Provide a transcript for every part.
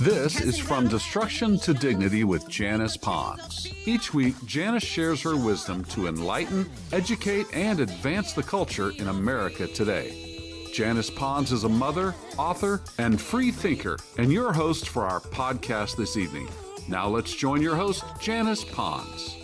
This is From Destruction to Dignity with Janice Pons. Each week, Janice shares her wisdom to enlighten, educate, and advance the culture in America today. Janice Pons is a mother, author, and free thinker, and your host for our podcast this evening. Now let's join your host, Janice Pons.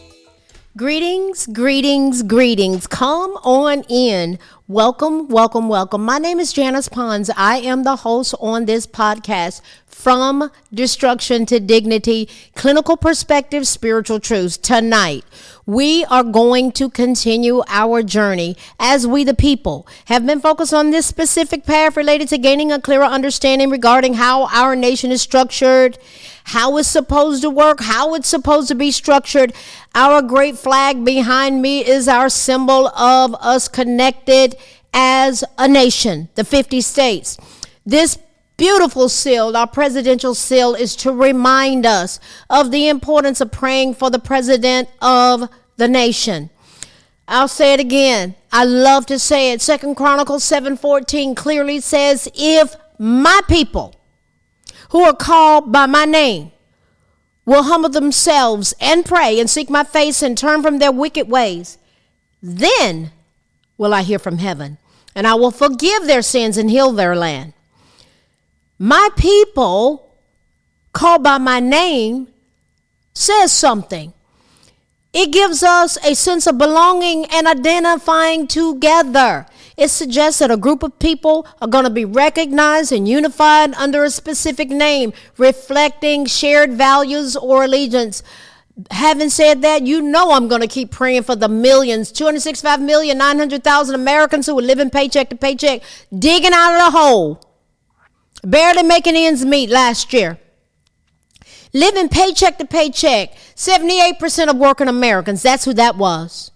Greetings, greetings, greetings. Come on in. Welcome, welcome, welcome. My name is Janice Pons. I am the host on this podcast, From Destruction to Dignity, Clinical Perspective, Spiritual Truths. Tonight, we are going to continue our journey as we, the people, have been focused on this specific path related to gaining a clearer understanding regarding how our nation is structured, how it's supposed to work, how it's supposed to be structured. Our great flag behind me is our symbol of us connected as a nation, the 50 states. This beautiful seal, our presidential seal, is to remind us of the importance of praying for the president of the nation. I'll say it again. I love to say it. 2 Chronicles 7:14 clearly says, if my people who are called by my name will humble themselves and pray and seek my face and turn from their wicked ways, then will I hear from heaven, and I will forgive their sins and heal their land. My people called by my name says something. It gives us a sense of belonging and identifying together. It suggests that a group of people are going to be recognized and unified under a specific name, reflecting shared values or allegiance. Having said that, you know I'm going to keep praying for the millions, 265,900,000 Americans who are living paycheck to paycheck, digging out of the hole, barely making ends meet last year. Living paycheck to paycheck, 78% of working Americans, that's who that was.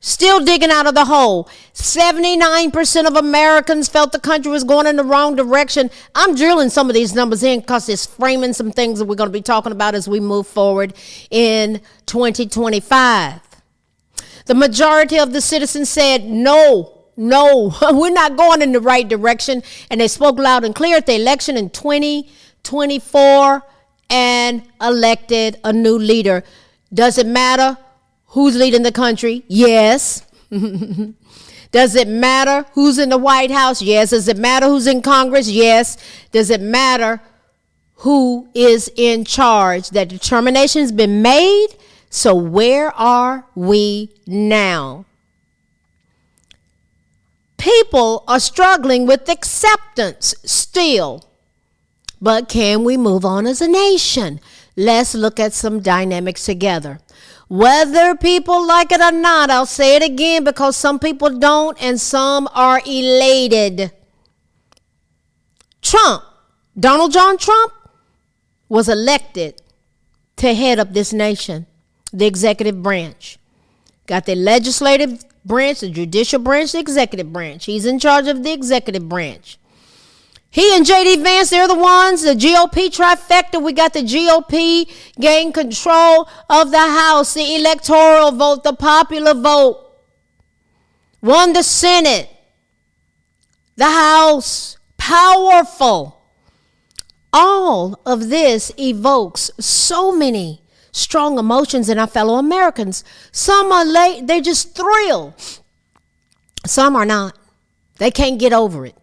Still digging out of the hole. 79% of Americans felt the country was going in the wrong direction. I'm drilling some of these numbers in because it's framing some things that we're going to be talking about as we move forward in 2025. The majority of the citizens said, no, we're not going in the right direction. And they spoke loud and clear at the election in 2024 and elected a new leader. Does it matter who's leading the country? Yes. Does it matter who's in the White House? Yes. Does it matter who's in Congress? Yes. Does it matter who is in charge? That determination has been made. So where are we now? People are struggling with acceptance still. But can we move on as a nation? Let's look at some dynamics together. Whether people like it or not, I'll say it again because some people don't and some are elated. Donald John Trump, was elected to head up this nation, the executive branch. Got the legislative branch, the judicial branch, the executive branch. He's in charge of the executive branch. He and J.D. Vance, they're the ones, the GOP trifecta. We got the GOP gain control of the House, the electoral vote, the popular vote. Won the Senate, the House, powerful. All of this evokes so many strong emotions in our fellow Americans. Some are late, they're just thrilled. Some are not. They can't get over it.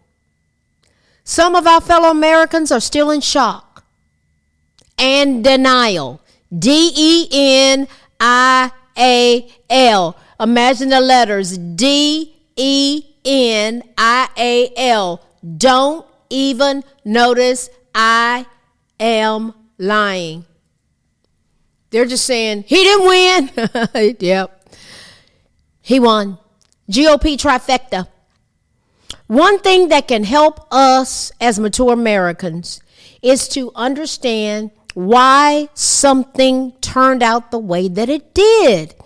Some of our fellow Americans are still in shock and denial. DENIAL. Imagine the letters DENIAL. Don't even notice I am lying. They're just saying, he didn't win. Yep. He won. GOP trifecta. One thing that can help us as mature Americans is to understand why something turned out the way that it did.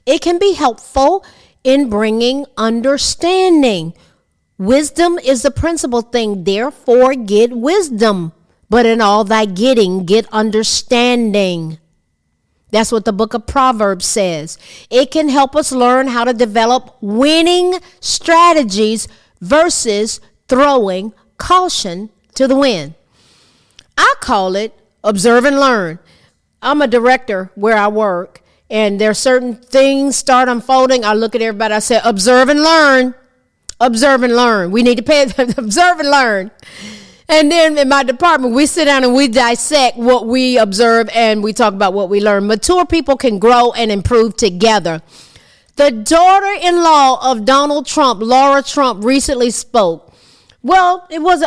It can be helpful in bringing understanding. Wisdom is the principal thing. Therefore, get wisdom. But in all thy getting, get understanding. That's what the book of Proverbs says. It can help us learn how to develop winning strategies versus throwing caution to the wind. I call it observe and learn. I'm a director where I work, and there are certain things start unfolding. I look at everybody, I say, observe and learn. Observe and learn. We need to pay observe and learn. And then in my department, we sit down and we dissect what we observe and we talk about what we learn. Mature people can grow and improve together. The daughter-in-law of Donald Trump, Laura Trump, recently spoke. Well, it was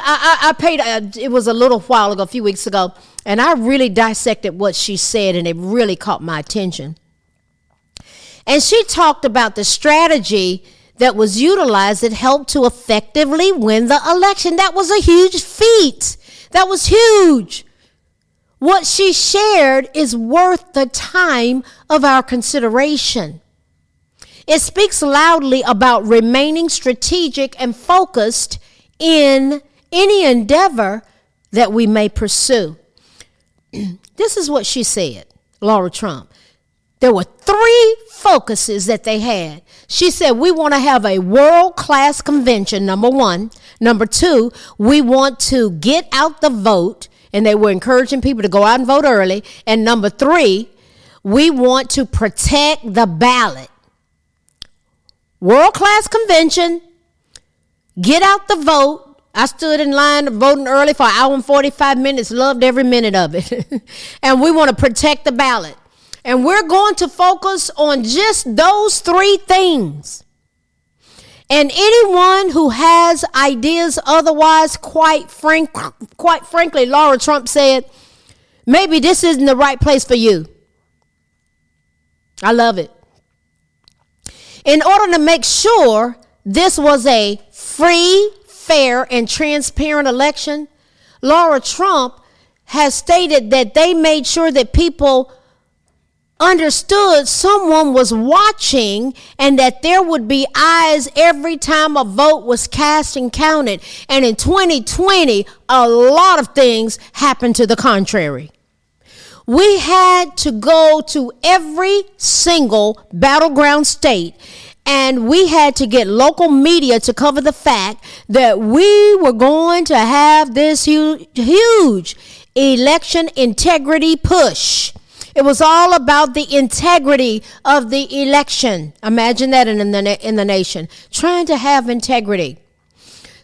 it was a little while ago, a few weeks ago, and I really dissected what she said, and it really caught my attention. And she talked about the strategy that was utilized that helped to effectively win the election. That was a huge feat. That was huge. What she shared is worth the time of our consideration. It speaks loudly about remaining strategic and focused in any endeavor that we may pursue. This is what she said, Laura Trump. There were 3 focuses that they had. She said, we want to have a world-class convention, number 1. Number 2, we want to get out the vote, and they were encouraging people to go out and vote early. And number 3, we want to protect the ballot. World-class convention, get out the vote. I stood in line voting early for an hour and 45 minutes, loved every minute of it. And we want to protect the ballot. And we're going to focus on just those 3 things. And anyone who has ideas otherwise, quite frankly, Laura Trump said, maybe this isn't the right place for you. I love it. In order to make sure this was a free, fair, and transparent election, Laura Trump has stated that they made sure that people understood someone was watching and that there would be eyes every time a vote was cast and counted. And in 2020, a lot of things happened to the contrary. We had to go to every single battleground state, and we had to get local media to cover the fact that we were going to have this huge election integrity push. It was all about the integrity of the election. Imagine that in the nation, trying to have integrity.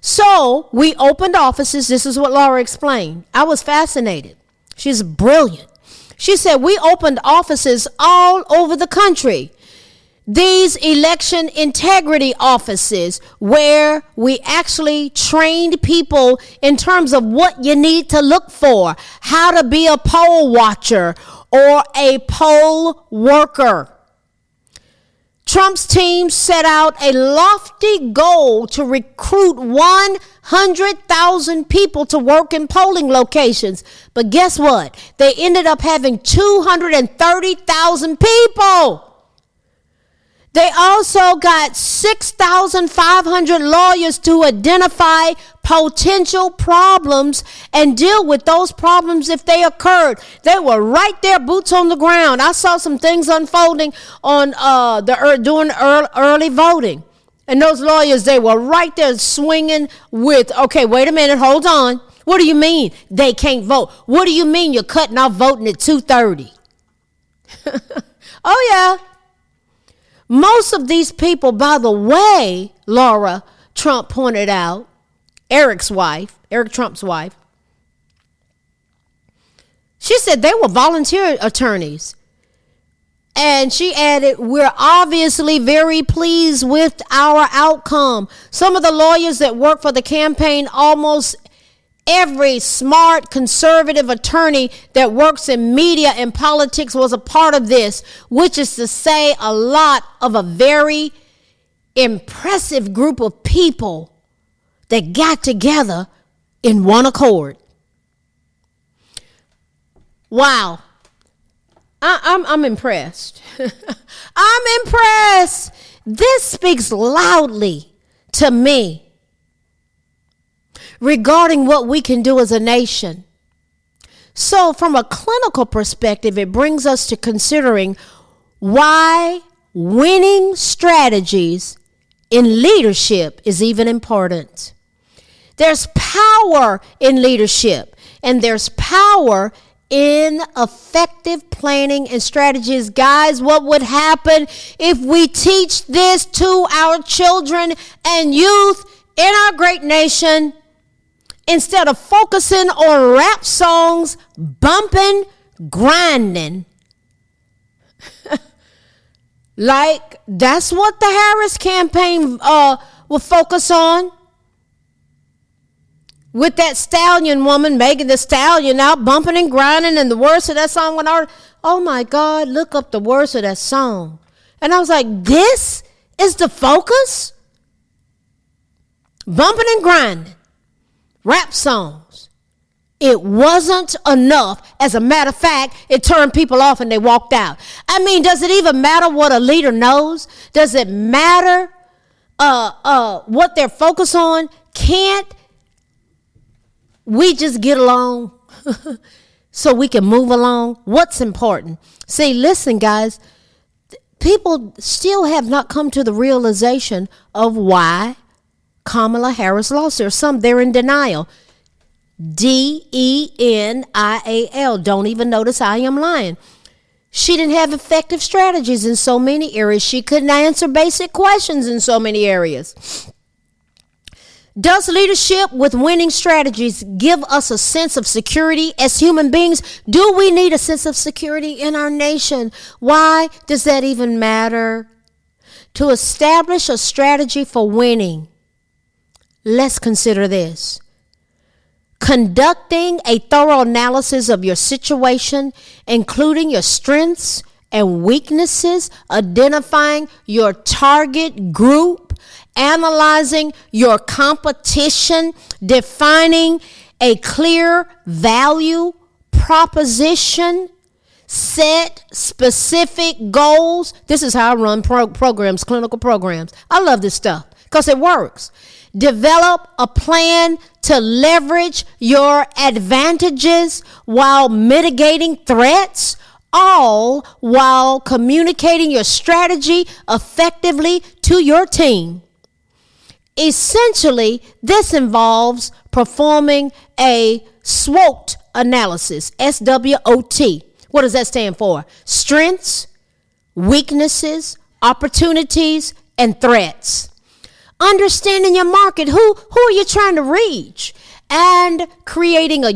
So we opened offices. This is what Laura explained. I was fascinated. She's brilliant. She said we opened offices all over the country. These election integrity offices where we actually trained people in terms of what you need to look for, how to be a poll watcher or a poll worker. Trump's team set out a lofty goal to recruit 100,000 people to work in polling locations. But guess what? They ended up having 230,000 people. They also got 6,500 lawyers to identify potential problems and deal with those problems if they occurred. They were right there, boots on the ground. I saw some things unfolding on during early voting. And those lawyers, they were right there swinging with, okay, wait a minute, hold on. What do you mean they can't vote? What do you mean you're cutting off voting at 2:30? Oh, yeah. Most of these people, by the way, Laura Trump pointed out, Eric Trump's wife, she said they were volunteer attorneys. And she added, we're obviously very pleased with our outcome. Some of the lawyers that work for the campaign, almost every smart conservative attorney that works in media and politics was a part of this, which is to say a lot of a very impressive group of people that got together in one accord. Wow. I'm impressed. I'm impressed. This speaks loudly to me regarding what we can do as a nation. So from a clinical perspective, it brings us to considering why winning strategies in leadership is even important. There's power in leadership. and there's power in effective planning and strategies. Guys, what would happen if we teach this to our children and youth in our great nation instead of focusing on rap songs, bumping, grinding? Like, that's what the Harris campaign will focus on. With that stallion woman, Megan Thee Stallion, out bumping and grinding, and the words of that song went out. Oh my God, look up the words of that song. And I was like, this is the focus? Bumping and grinding, rap songs. It wasn't enough. As a matter of fact, it turned people off and they walked out. I mean, does it even matter what a leader knows? Does it matter what they're focused on? Can't we just get along so we can move along? What's important? See, listen, guys, people still have not come to the realization of why Kamala Harris lost. There's some, they're in denial. DENIAL. Don't even notice I am lying. She didn't have effective strategies in so many areas. She couldn't answer basic questions in so many areas. Does leadership with winning strategies give us a sense of security as human beings? Do we need a sense of security in our nation? Why does that even matter? To establish a strategy for winning, let's consider this. Conducting a thorough analysis of your situation, including your strengths and weaknesses, identifying your target group, analyzing your competition, defining a clear value proposition, set specific goals. This is how I run programs, clinical programs. I love this stuff because it works. Develop a plan to leverage your advantages while mitigating threats, all while communicating your strategy effectively to your team. Essentially, this involves performing a SWOT analysis, SWOT. What does that stand for? Strengths, weaknesses, opportunities, and threats. Understanding your market, who are you trying to reach? And creating a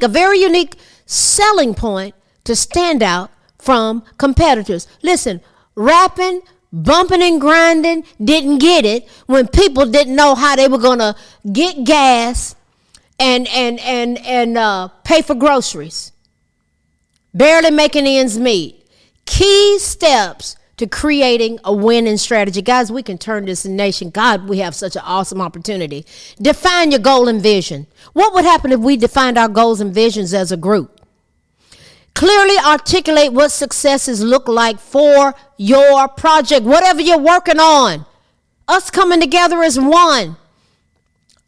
very unique selling point to stand out from competitors. Listen, rapping, bumping and grinding didn't get it when people didn't know how they were going to get gas and pay for groceries. Barely making ends meet. Key steps to creating a winning strategy. Guys, we can turn this nation. God, we have such an awesome opportunity. Define your goal and vision. What would happen if we defined our goals and visions as a group? Clearly articulate what successes look like for your project, whatever you're working on. Us coming together as one.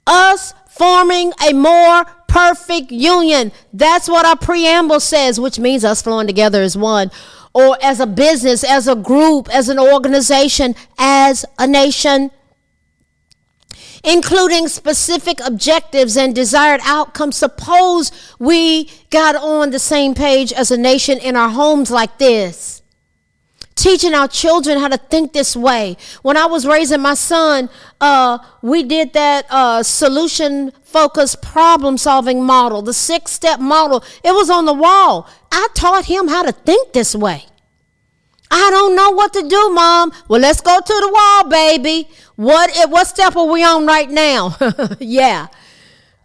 Us forming a more perfect union. That's what our preamble says, which means us flowing together as one. Or as a business, as a group, as an organization, as a nation. Including specific objectives and desired outcomes. Suppose we got on the same page as a nation in our homes like this. Teaching our children how to think this way. When I was raising my son, we did that solution-focused problem-solving model, the 6-step model. It was on the wall. I taught him how to think this way. I don't know what to do, Mom. Well, let's go to the wall, baby. What step are we on right now? Yeah,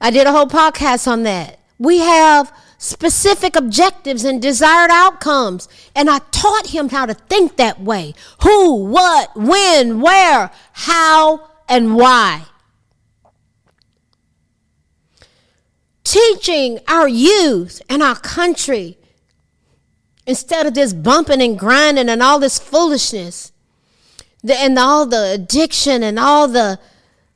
I did a whole podcast on that. We have specific objectives and desired outcomes, and I taught him how to think that way. Who, what, when, where, how, and why. Teaching our youth and our country, instead of this bumping and grinding and all this foolishness, and all the addiction and all the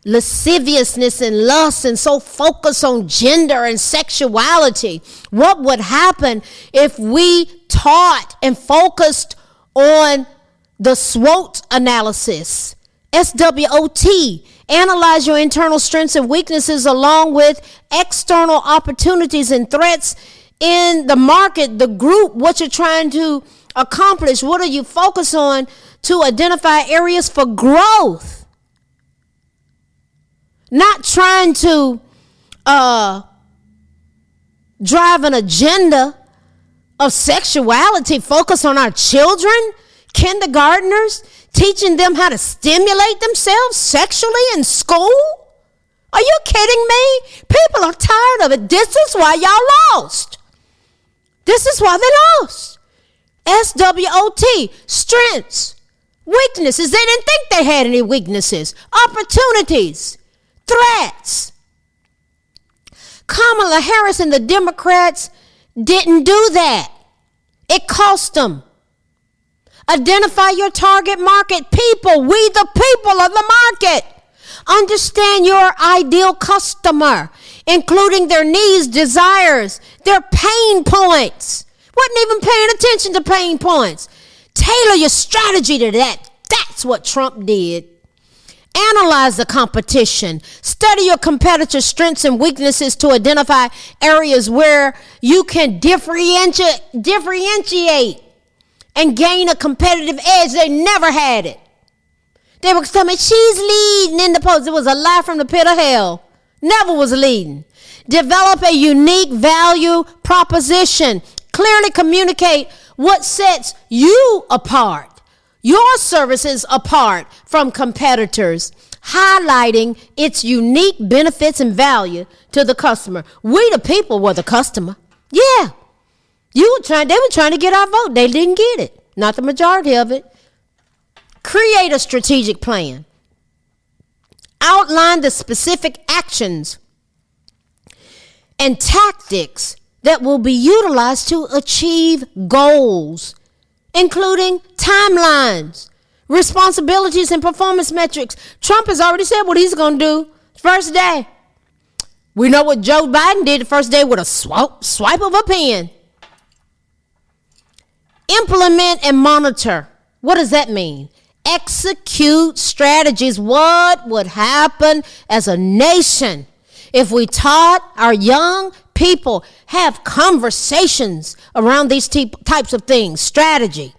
lasciviousness and lust and so focused on gender and sexuality. What would happen if we taught and focused on the SWOT analysis, SWOT, Analyze your internal strengths and weaknesses along with external opportunities and threats in the market, the group, what you're trying to accomplish. What are you focused on to identify areas for growth? Not trying to drive an agenda of sexuality. Focus on our children, kindergartners, teaching them how to stimulate themselves sexually in school. Are you kidding me? People are tired of it. This is why y'all lost. This is why they lost. SWOT, strengths, weaknesses. They didn't think they had any weaknesses. Opportunities, threats. Kamala Harris and the Democrats didn't do that. It cost them. Identify your target market. People, we the people of the market. Understand your ideal customer, including their needs, desires, their pain points. Wasn't even paying attention to pain points. Tailor your strategy to that. That's what Trump did. Analyze the competition. Study your competitors' strengths and weaknesses to identify areas where you can differentiate and gain a competitive edge. They never had it. They were telling me, she's leading in the polls. It was a lie from the pit of hell. Never was leading. Develop a unique value proposition. Clearly communicate what sets you apart, your services apart from competitors, highlighting its unique benefits and value to the customer. We the people were the customer. Yeah. They were trying to get our vote. They didn't get it. Not the majority of it. Create a strategic plan. Outline the specific actions and tactics that will be utilized to achieve goals, including timelines, responsibilities, and performance metrics. Trump has already said what he's going to do first day. We know what Joe Biden did the first day with a swipe of a pen. Implement and monitor. What does that mean? Execute strategies. What would happen as a nation if we taught our young people have conversations around these types of things? Strategy.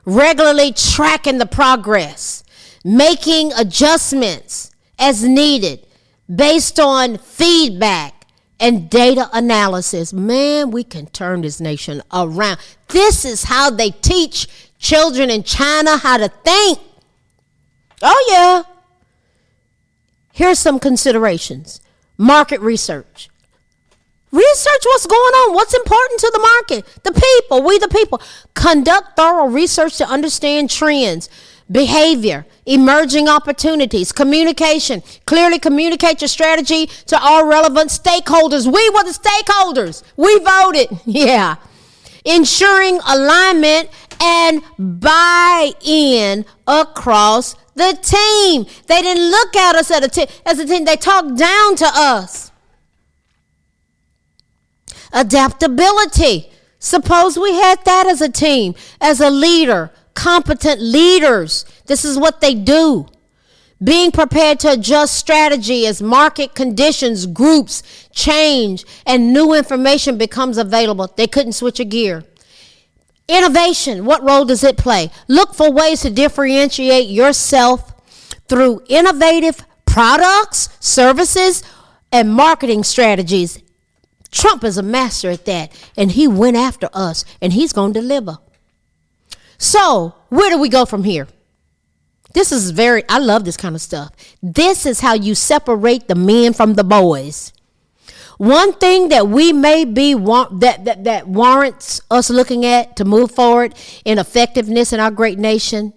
Regularly tracking the progress. Making adjustments as needed based on feedback and data analysis. Man, we can turn this nation around. This is how they teach children in China how to think. Oh, yeah. Here's some considerations. Market research. Research what's going on, what's important to the market, the people, we the people. Conduct thorough research to understand trends, behavior, emerging opportunities, communication. Clearly communicate your strategy to all relevant stakeholders. We were the stakeholders. We voted. Yeah. Ensuring alignment and buy-in across the team. They didn't look at us as a team. They talked down to us. Adaptability. Suppose we had that as a team, as a leader, competent leaders. This is what they do. Being prepared to adjust strategy as market conditions, groups change, and new information becomes available. They couldn't switch a gear. Innovation, what role does it play? Look for ways to differentiate yourself through innovative products, services, and marketing strategies. Trump is a master at that, and he went after us, and he's going to deliver. So, where do we go from here? I love this kind of stuff. This is how you separate the men from the boys. One thing that we may be that warrants us looking at to move forward in effectiveness in our great nation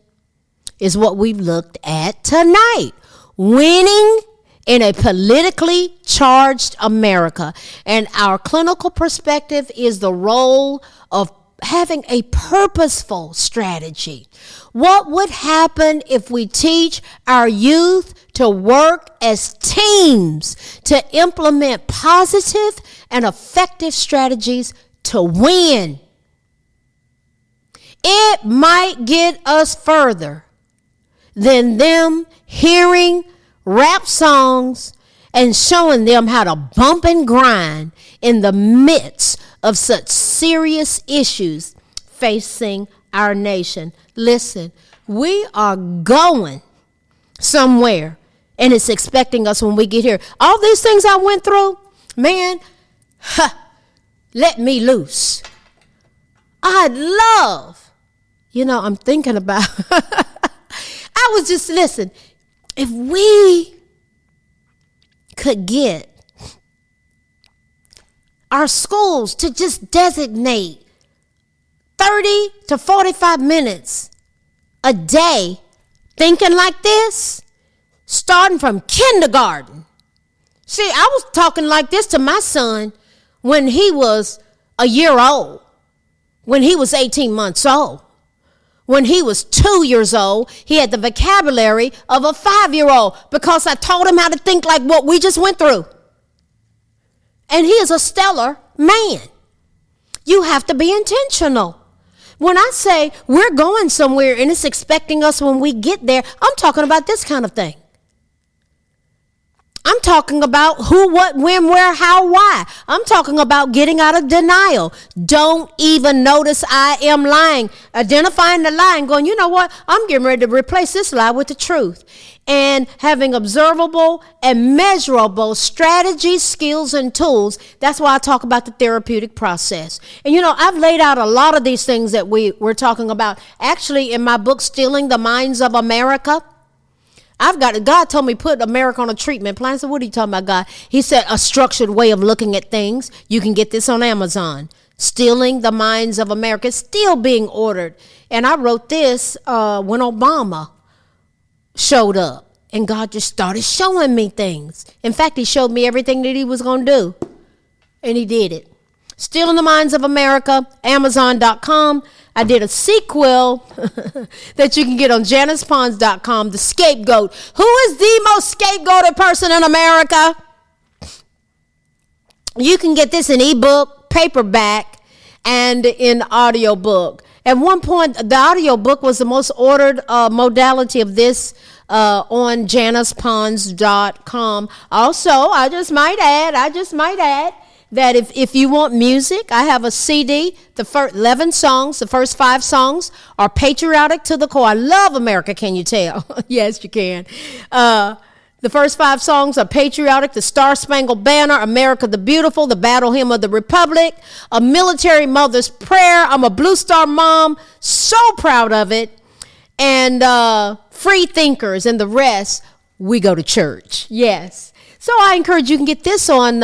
is what we've looked at tonight. Winning in a politically charged America. And our clinical perspective is the role of having a purposeful strategy. What would happen if we teach our youth to work as teams to implement positive and effective strategies to win? It might get us further than them hearing rap songs, and showing them how to bump and grind in the midst of such serious issues facing our nation. Listen, we are going somewhere, and it's expecting us when we get here. All these things I went through, man, let me loose. I'd love, I'm thinking about, I was just, listen, if we could get our schools to just designate 30 to 45 minutes a day thinking like this, starting from kindergarten. See, I was talking like this to my son when he was a year old, when he was 18 months old. When he was 2 years old, he had the vocabulary of a 5-year-old because I taught him how to think like what we just went through. And he is a stellar man. You have to be intentional. When I say we're going somewhere and it's expecting us when we get there, I'm talking about this kind of thing. I'm talking about who, what, when, where, how, why. I'm talking about getting out of denial. Don't even notice I am lying. Identifying the lie and going, you know what? I'm getting ready to replace this lie with the truth. And having observable and measurable strategies, skills, and tools. That's why I talk about the therapeutic process. And I've laid out a lot of these things that we're talking about. Actually, in my book, Stealing the Minds of America, God told me put America on a treatment plan. I said, what are you talking about, God? He said, a structured way of looking at things. You can get this on Amazon. Stealing the Minds of America. It's still being ordered. And I wrote this when Obama showed up. And God just started showing me things. In fact, he showed me everything that he was going to do. And he did it. Stealing the Minds of America, Amazon.com. I did a sequel that you can get on JanicePons.com, The Scapegoat. Who is the most scapegoated person in America? You can get this in ebook, paperback, and in audiobook. At one point, the audiobook was the most ordered modality of this on JanicePons.com. Also, I just might add, that if you want music, I have a CD. The first 11 songs, the first 5 songs are patriotic to the core. I love America, can you tell? Yes, you can. The first 5 songs are patriotic, the Star Spangled Banner, America the Beautiful, the Battle Hymn of the Republic, A Military Mother's Prayer, I'm a Blue Star Mom, so proud of it, and Free Thinkers, and the rest, we go to church. Yes. So I encourage you can get this on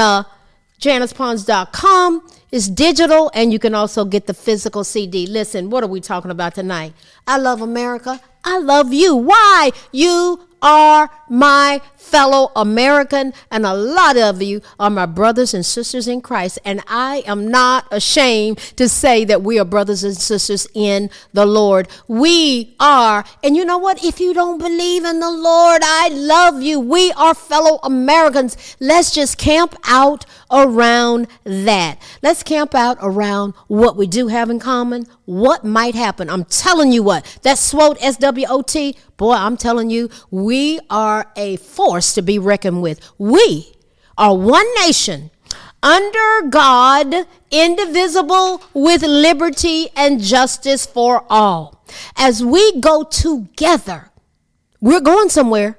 JanicePons.com. It's digital, and you can also get the physical CD. Listen, what are we talking about tonight? I love America. I love you. Why? You are my fellow American, and a lot of you are my brothers and sisters in Christ. And I am not ashamed to say that we are brothers and sisters in the Lord. We are. And you know what? If you don't believe in the Lord, I love you. We are fellow Americans. Let's just camp out around that. Let's camp out around what we do have in common, what might happen. I'm telling you what, that SWOT, SWOT, boy, I'm telling you, we are a force to be reckoned with. We are one nation under God, indivisible, with liberty and justice for all. As we go together, we're going somewhere.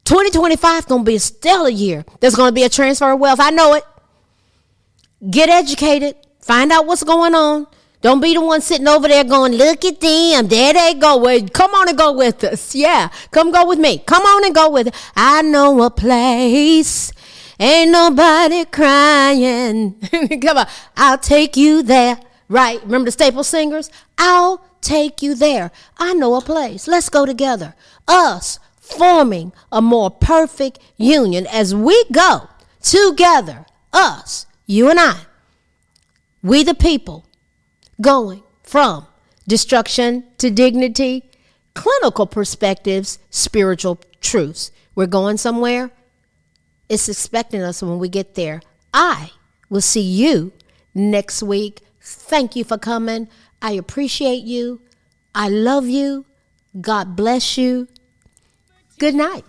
2025 going to be a stellar year. There's going to be a transfer of wealth. I know it. Get educated. Find out what's going on. Don't be the one sitting over there going, look at them. There they go. Well, come on and go with us. Yeah, come go with me. Come on and go with it. I know a place. Ain't nobody crying. Come on. I'll take you there. Right. Remember the Staple Singers? I'll take you there. I know a place. Let's go together. Us forming a more perfect union as we go together. Us, you and I. We the people. Going from destruction to dignity, clinical perspectives, spiritual truths. We're going somewhere. It's expecting us when we get there. I will see you next week. Thank you for coming. I appreciate you. I love you. God bless you. Good night.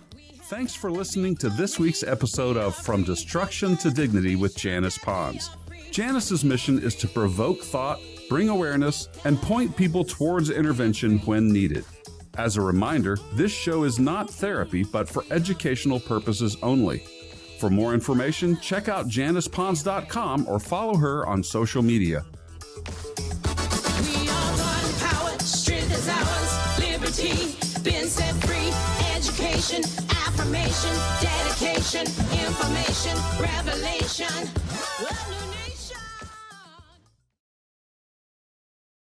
Thanks for listening to this week's episode of From Destruction to Dignity with Janice Pons. Janice's mission is to provoke thought, bring awareness, and point people towards intervention when needed. As a reminder, this show is not therapy, but for educational purposes only. For more information, check out JanicePons.com or follow her on social media. We are one power, strength is ours, liberty, been set free, education, affirmation, dedication, information, revelation.